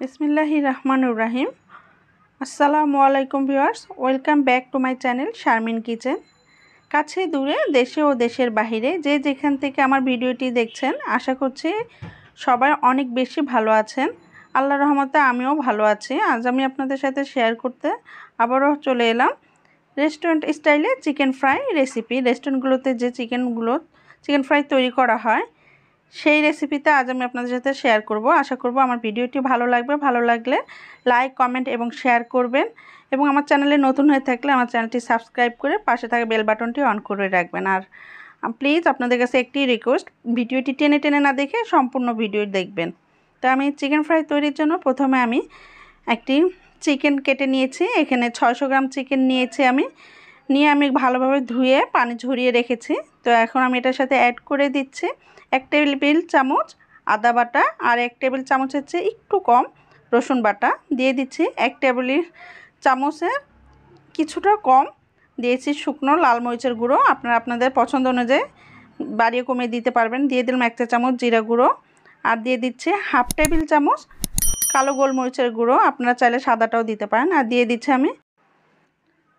बिस्मिल्लाहिर रहमानिर रहीम। আসসালামু আলাইকুম viewers, welcome back to my channel Sharmin kitchen. কাছে দূরে দেশে ও দেশের বাইরে যে যেখান থেকে আমার ভিডিওটি দেখছেন, আশা করছি সবাই অনেক বেশি ভালো আছেন। আল্লাহর রহমতে আমিও ভালো আছি। আজ আমি আপনাদের সাথে শেয়ার করতে আবারও চলে এলাম রেস্টুরেন্ট স্টাইলে চিকেন ফ্রাই রেসিপি। রেস্টুরেন্টগুলোতে যে চিকেন ফ্রাই তৈরি করা হয় সেই রেসিপিতে আজ আমি আপনাদের সাথে শেয়ার করব। আশা করব আমার ভিডিওটি ভালো লাগবে। ভালো লাগলে লাইক, কমেন্ট এবং শেয়ার করবেন এবং আমার চ্যানেলে নতুন হয়ে থাকলে আমার চ্যানেলটি সাবস্ক্রাইব করে পাশে থাকা বেল বাটনটি অন করে রাখবেন। আর প্লিজ আপনাদের কাছে একটি রিকোয়েস্ট, ভিডিওটি টেনে টেনে না দেখে সম্পূর্ণ ভিডিও দেখবেন। তো আমি চিকেন ফ্রাই তৈরির জন্য প্রথমে আমি একটি চিকেন কেটে নিয়েছি। এখানে 600 গ্রাম চিকেন নিয়েছি নিয়ে আমি ভালোভাবে ধুয়ে পানি ঝরিয়ে রেখেছি। তো এখন আমি এটার সাথে অ্যাড করে দিচ্ছি 1 টেবিল চামচ আদা বাটা আর 1 টেবিল চামচের চেয়ে একটু কম রসুন বাটা দিয়ে দিচ্ছি। 1 টেবিল চামচের কিছুটা কম দিয়েছি শুকনো লাল মরিচের গুঁড়ো। আপনারা আপনাদের পছন্দ অনুযায়ী বাড়িয়ে কমিয়ে দিতে পারবেন। দিয়ে দিলাম 1 চা চামচ জিরা গুঁড়ো আর দিয়ে দিচ্ছি হাফ টেবিল চামচ কালো গোলমরিচের গুঁড়ো। আপনারা চাইলে সাদাটাও দিতে পারেন। আর দিয়ে দিচ্ছি আমি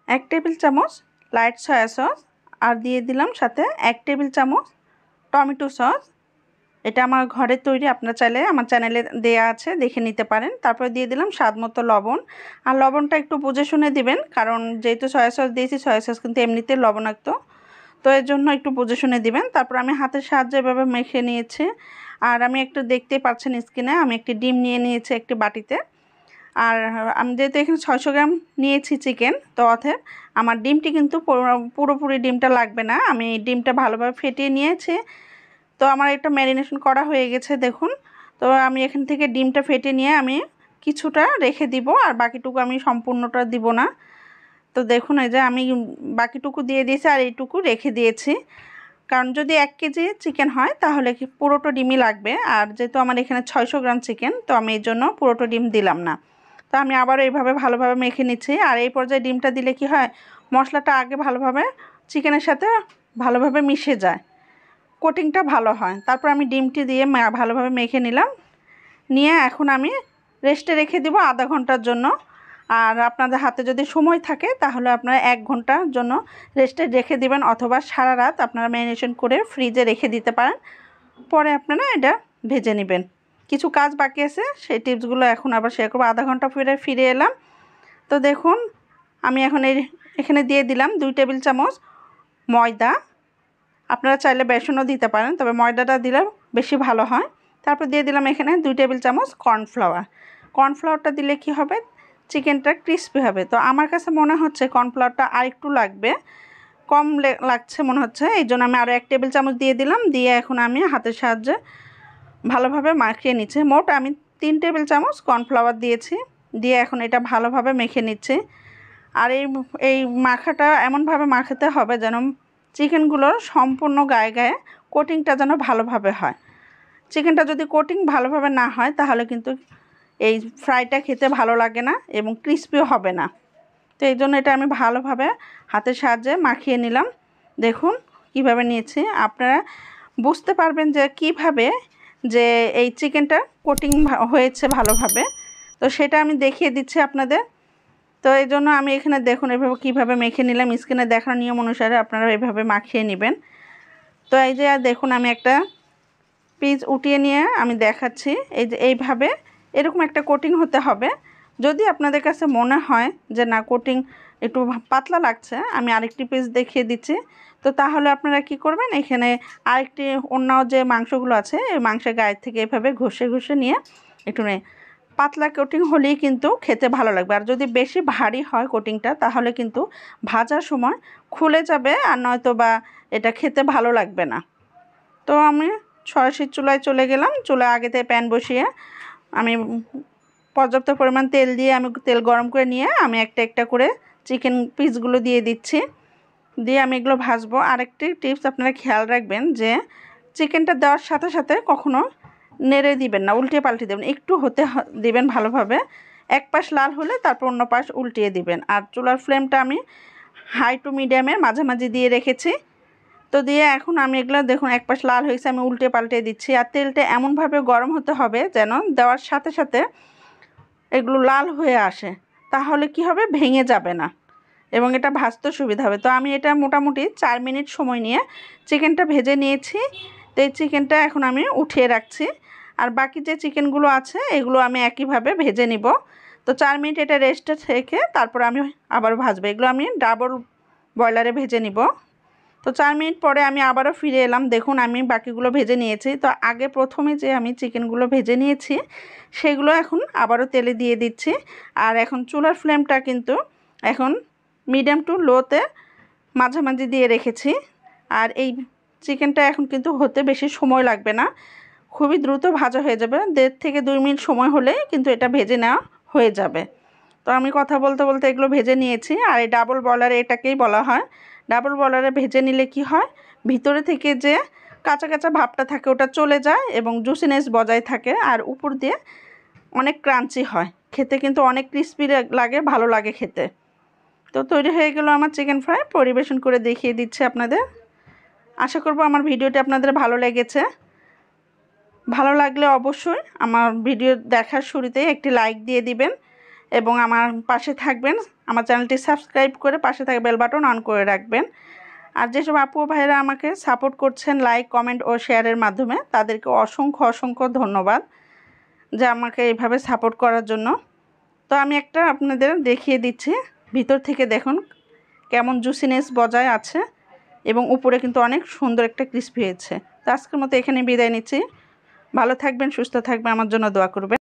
1 টেবিল চামচ লাইট সয়া সস আর দিয়ে দিলাম সাথে 1 টেবিল চামচ টমেটো সস। এটা আমার ঘরে তৈরি, আপনারা চাইলে আমার চ্যানেলে দেয়া আছে, দেখে নিতে পারেন। তারপরে দিয়ে দিলাম স্বাদ মতো লবণ। আর লবণটা একটু বুঝে শুনে দিবেন, কারণ যেহেতু সয়া সস দিয়েছি, সয়া সস কিন্তু এমনিতে লবণাক্ত, তো এর জন্য একটু বুঝে শুনে দিবেন। তারপর আমি হাতের সাহায্যে এভাবে মেখে নিয়েছি। আর আমি একটু দেখতেই পাচ্ছেন স্ক্রিনে, আমি একটি ডিম নিয়ে নিয়েছি একটি বাটিতে। আর আমি যেহেতু এখানে 600 গ্রাম নিয়েছি চিকেন, তো অতএব আমার ডিমটি কিন্তু পুরোপুরি ডিমটা লাগবে না। আমি ডিমটা ভালোভাবে ফেটিয়ে নিয়েছি। তো আমার এটা ম্যারিনেশন করা হয়ে গেছে দেখুন। তো আমি এখান থেকে ডিমটা ফেটে নিয়ে আমি কিছুটা রেখে দিব, আর বাকিটুকু আমি সম্পূর্ণটা দিব না। তো দেখুন এই যে আমি বাকিটুকু দিয়ে দিয়েছি আর এইটুকু রেখে দিয়েছি, কারণ যদি 1 কেজি চিকেন হয় তাহলে কি পুরোটা ডিমই লাগবে। আর যেহেতু আমার এখানে 600 গ্রাম চিকেন, তো আমি এই জন্য পুরোটা ডিম দিলাম না। তো আমি আবার এইভাবে ভালোভাবে মেখে নিচ্ছি। আর এই পর্যায়ে ডিমটা দিলে কি হয়, মশলাটা আগে ভালোভাবে চিকেনের সাথে ভালোভাবে মিশে যায়, কোটিংটা ভালো হয়। তারপর আমি ডিমটি দিয়ে ভালোভাবে মেখে নিলাম। নিয়ে এখন আমি রেস্টে রেখে দিব আধা ঘন্টার জন্য। আর আপনাদের হাতে যদি সময় থাকে তাহলে আপনারা 1 ঘন্টার জন্য রেস্টে রেখে দিবেন, অথবা সারা রাত আপনারা ম্যারিনেশন করে ফ্রিজে রেখে দিতে পারেন। পরে আপনারা এটা ভেজে নেবেন। কিছু কাজ বাকি আছে, সেই টিপসগুলো এখন আবার শেয়ার করবো। আধা ঘন্টা ফিরে এলাম। তো দেখুন আমি এখন এখানে দিয়ে দিলাম 2 টেবিল চামচ ময়দা। আপনারা চাইলে বেসনও দিতে পারেন, তবে ময়দাটা দিলে বেশি ভালো হয়। তারপর দিয়ে দিলাম এখানে 2 টেবিল চামচ কর্নফ্লাওয়ারটা দিলে কি হবে, চিকেনটা ক্রিস্পি হবে। তো আমার কাছে মনে হচ্ছে কর্নফ্লাওয়ারটা আরেকটু লাগবে, কম লাগছে মনে হচ্ছে, এই জন্য আমি আরও 1 টেবিল চামচ দিয়ে দিলাম। দিয়ে এখন আমি হাতের সাহায্যে ভালোভাবে মাখিয়ে নিচ্ছি। মোট আমি 3 টেবিল চামচ কর্নফ্লাওয়ার দিয়েছি। দিয়ে এখন এটা ভালোভাবে মেখে নিচ্ছি। আর এই মাখাটা এমনভাবে মাখাতে হবে যেন চিকেনগুলোর সম্পূর্ণ গায়ে গায়ে কোটিংটা যেন ভালোভাবে হয়। চিকেনটা যদি কোটিং ভালোভাবে না হয় তাহলে কিন্তু এই ফ্রাইটা খেতে ভালো লাগে না এবং ক্রিস্পিও হবে না। তো এই জন্য এটা আমি ভালোভাবে হাতের সাহায্যে মাখিয়ে নিলাম। দেখুন কিভাবে নিয়েছি, আপনারা বুঝতে পারবেন যে কিভাবে যে এই চিকেনটা কোটিং হয়েছে ভালোভাবে। তো সেটা আমি দেখিয়ে দিচ্ছি আপনাদের। তো এই জন্য আমি এখানে দেখুন এভাবে কীভাবে মেখে নিলাম। স্কিনে দেখানোর নিয়ম অনুসারে আপনারা এভাবে মাখিয়ে নেবেন। তো এই যে দেখুন আমি একটা পিস উঠিয়ে নিয়ে আমি দেখাচ্ছি। এই যে এইভাবে এরকম একটা কোটিং হতে হবে। যদি আপনাদের কাছে মনে হয় যে না কোটিং একটু পাতলা লাগছে, আমি আরেকটি পিস দেখিয়ে দিচ্ছি। তো তাহলে আপনারা কি করবেন, এখানে আরেকটি অন্য যে মাংসগুলো আছে এই মাংসের গায়ের থেকে এভাবে ঘষে ঘষে নিয়ে একটু পাতলা কোটিং হলেই কিন্তু খেতে ভালো লাগবে। আর যদি বেশি ভারী হয় কোটিংটা তাহলে কিন্তু ভাজার সময় খুলে যাবে, আর নয়তো বা এটা খেতে ভালো লাগবে না। তো আমি সরাসরি চুলায় চলে গেলাম। চুলায় আগে থেকে প্যান বসিয়ে আমি পর্যাপ্ত পরিমাণ তেল দিয়ে আমি তেল গরম করে নিয়ে আমি একটা একটা করে চিকেন পিসগুলো দিয়ে দিচ্ছি। দিয়ে আমি এগুলো ভাজবো। আরেকটি টিপস আপনারা খেয়াল রাখবেন যে চিকেনটা দেওয়ার সাথে সাথে কখনো নেড়ে দিবেন না, উল্টে পাল্টে দেবেন, একটু হতে দিবেন ভালোভাবে। এক পাশ লাল হলে তারপর অন্য পাশ উল্টিয়ে দিবেন। আর চুলার ফ্লেমটা আমি হাই টু মিডিয়ামের মাঝামাঝি দিয়ে রেখেছি। তো দিয়ে এখন আমি এগুলো দেখুন এক পাশ লাল হয়েছে, আমি উল্টে পাল্টে দিচ্ছি। আর তেলটা এমনভাবে গরম হতে হবে যেন দেওয়ার সাথে সাথে এগুলো লাল হয়ে আসে, তাহলে কি হবে, ভেঙে যাবে না এবং এটা ভাজতে সুবিধা হবে। তো আমি এটা মোটামুটি 4 মিনিট সময় নিয়ে চিকেনটা ভেজে নিয়েছি। তো এই চিকেনটা এখন আমি উঠিয়ে রাখছি, আর বাকি যে চিকেনগুলো আছে এগুলো আমি একইভাবে ভেজে নিব। তো 4 মিনিট এটা রেস্টে রেখে তারপর আমি আবার ভাজবো। এগুলো আমি ডাবল বয়লারে ভেজে নিব। তো 4 মিনিট পরে আমি আবারও ফিরে এলাম। দেখুন আমি বাকিগুলো ভেজে নিয়েছি। তো আগে প্রথমে যে আমি চিকেনগুলো ভেজে নিয়েছি সেগুলো এখন আবারও তেলে দিয়ে দিচ্ছি। আর এখন চুলার ফ্লেমটা কিন্তু এখন মিডিয়াম টু লোতে মাঝামাঝি দিয়ে রেখেছি। আর এই চিকেনটা এখন কিন্তু হতে বেশি সময় লাগবে না, খুবই দ্রুত ভাজা হয়ে যাবে। 1.5 থেকে 2 মিনিট সময় হলেই কিন্তু এটা ভেজে নেওয়া হয়ে যাবে। তো আমি কথা বলতে বলতে এগুলো ভেজে নিয়েছি। আর এই ডাবল বয়লারে এটাকেই বলা হয়। ডাবল বয়লারে ভেজে নিলে কি হয়, ভিতরে থেকে যে কাঁচা কাঁচা ভাবটা থাকে ওটা চলে যায় এবং জুসিনেস বজায় থাকে, আর উপর দিয়ে অনেক ক্রাঞ্চি হয়, খেতে কিন্তু অনেক ক্রিস্পি লাগে, ভালো লাগে খেতে। তো তৈরি হয়ে গেল আমার চিকেন ফ্রাই, পরিবেশন করে দেখিয়ে দিচ্ছি আপনাদের। আশা করব আমার ভিডিওটি আপনাদের ভালো লেগেছে। ভালো লাগলে অবশ্যই আমার ভিডিও দেখার শুরুতেই একটি লাইক দিয়ে দিবেন এবং আমার পাশে থাকবেন। আমার চ্যানেলটি সাবস্ক্রাইব করে পাশে থাকা বেল বাটন অন করে রাখবেন। আর যেসব আপু ভাইরা আমাকে সাপোর্ট করছেন লাইক, কমেন্ট ও শেয়ারের মাধ্যমে, তাদেরকে অসংখ্য অসংখ্য ধন্যবাদ যে আমাকে এইভাবে সাপোর্ট করার জন্য। তো আমি একটা আপনাদের দেখিয়ে দিচ্ছি, ভিতর থেকে দেখুন কেমন জুসিনেস বজায় আছে এবং উপরে কিন্তু অনেক সুন্দর একটা ক্রিস্পি হয়েছে। তো আজকের মতো এখানে বিদায় নিচ্ছি। ভালো থাকবেন, সুস্থ থাকবেন, আমার জন্য দোয়া করবেন।